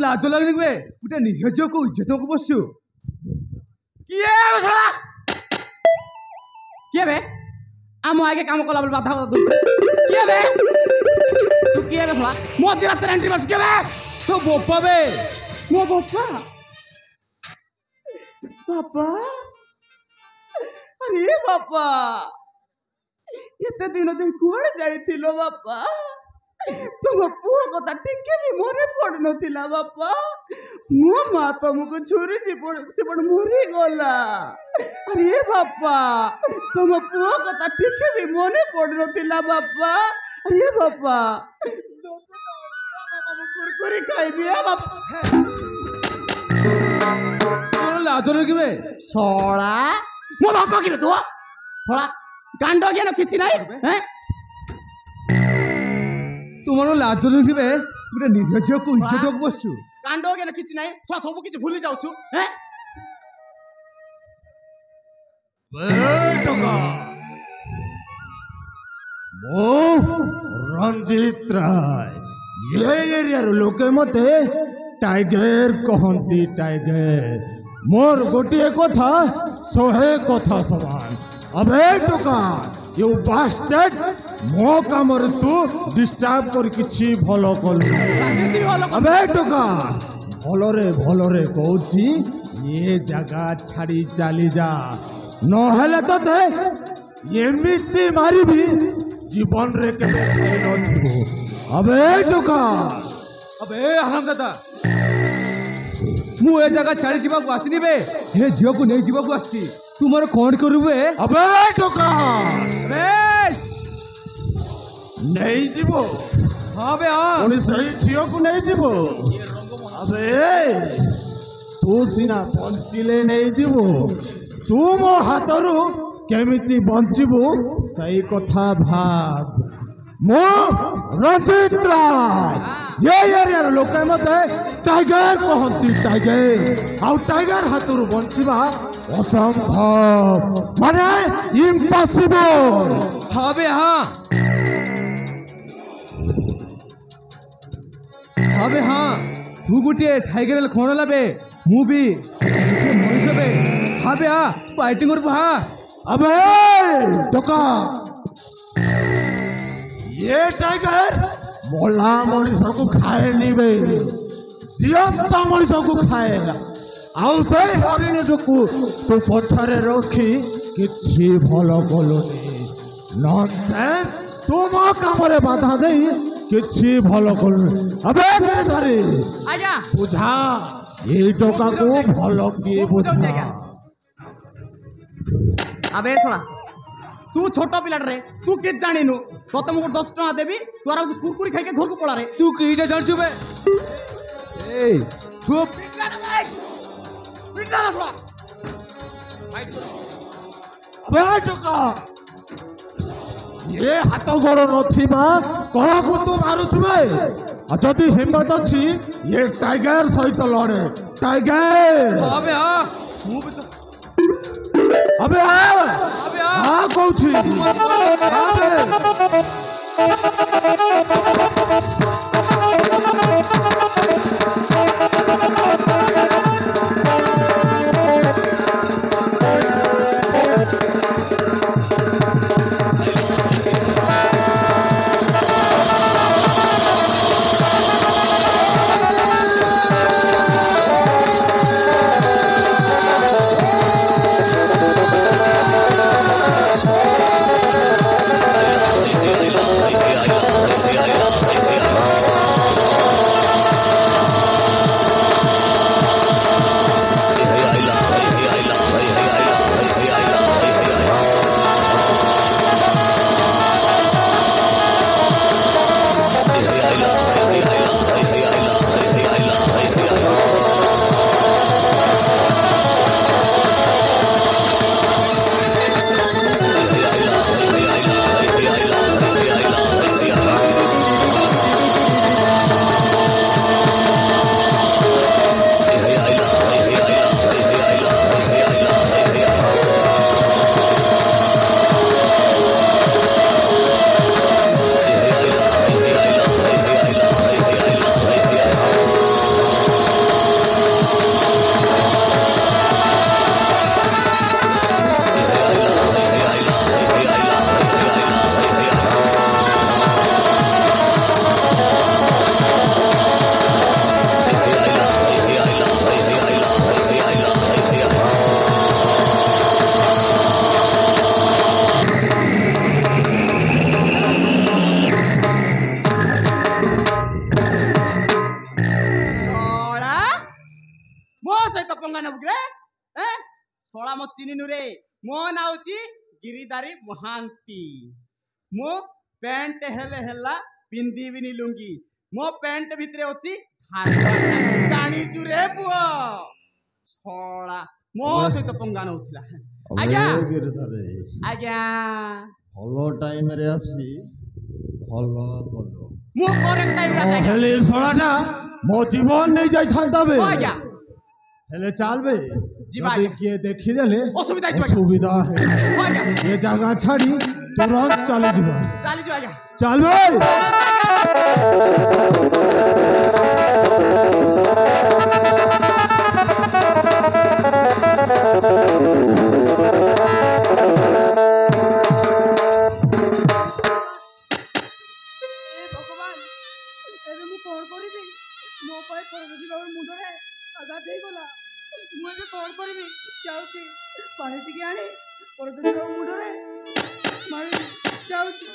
लाज लगने बे गोटे निज को इज्जत को बसु किए बे आम आगे काम कला बाधा किए बे तू किए बे सला मो रास्ता एंट्री मार के बे तो बोपा बे मो बोपा पापा अरे पापा एते दिन जे कोड़ जाइथिलो बापा तुम पुओ कथा टिके भी मने पड़ नथिला बापा मो मां तुमको छुरी से पड़ मरी गला अरे बापा तुम पुओ कथा टिके भी मने पड़ नथिला बापा अरे बापा कुरकुरी खाइबी बापा लाजर के सड़ा मो बापा कि तू सड़ा कांड ज्ञान किसी ना हैं तुम्हारो लाज लगे गोटे निज को इज्जत को बसु कांड ज्ञान किसी ना सब किसी भूली जाऊछु हैं रंजीत राय ये एरिया लोके मते टाइगर कहती टाइगर मोर गोटे कथा 100 कथा समान अबे टोका यू बास्टर्ड मो कामर तू डिस्टर्ब कर किछि भलो कल अबे टोका भलरे कहूची ये जगह छाड़ी चली जा नहले तो ते एमिति मारिबी जीवन रे केबे खाई नथिबो अबे टोका अबे हरामदादा मु ए जगह छाड़ी जीवा को आसिनी बे हे झियो को नहीं जीवा को आसी तुमार कौन करबे अबे टोका अबे नहीं जीवो हां बे हां कोनी सही झियो को नहीं जीवो अबे तू सिना पंचिले नहीं जीवो तू मो हाथरू केमिति बंचिबो सही कथा भाब मो रंजीत राय ये एरिया लोक मते टाइगर कहती टाइगर आउ टाइगर हाथरू बंचिबा असंभव माने इम्पॉसिबल हां बे हां अबे हाँ तू गोटे टाइगर खोण लबे मु भी मनुष्य बे हाँ बे हाँ फाइटिंग कर हाँ अबे टोका ये टाइगर मोला मनुष्य को खाए नहीं बे जीवंत मनुष्य को खाएगा आउ से हरिणी जो तू पछरे रखी किछि भलो कलुनी नॉनसेंस तुम कामरे बाधा दे किछि भलो कलुनी अबे धरे आजा बुझा ये टोका को भलो किए बुझा अबे सुना तू छोटा पिला रे तू के जानिनु तो तुमको 10 टका देबी तू आराम से कुरकुरी खाई के घर को पळा रे तू कीटा जानछु बे ए चुप पिटा ना सुना अबे टोका ये हाथ गोड़ नथिबा कहा को तू मारुछु बे जदि हिम्मत अछि ये टाइगर सहित लड़े टाइगर अबे हां तू भी तो अबे हाँ कौन सोला मो चिनी नुरे मो नाउची गिरिधारी महांती मो पैंट हेले हेला पिंदी बिनी लुंगी मो पैंट भितरे होची जानी चुरे पुओ सोला मो सहित पंगा नउथिला आज्ञा गिरिधारी आज्ञा हलो टाइम रे आसी हलो बोलो मो करेक्ट टाइम रे आसी हेले सोलाटा मो जीवन नहीं जाई थांता बे आज्ञा हेले चालबे जीवा किए देखी देले असुविधा है ये जगह छाड़ी तुरंत चली जीवा चली जो आज्ञा चल बे भगवान एबे मु कोन करिबी मो पाए परदेसी बाबू मुंडरे आगा देई गला मु एबे कोन करिबी जाउती पानी टिके आनी परदेसी बाबू मुंडरे मारी जाउती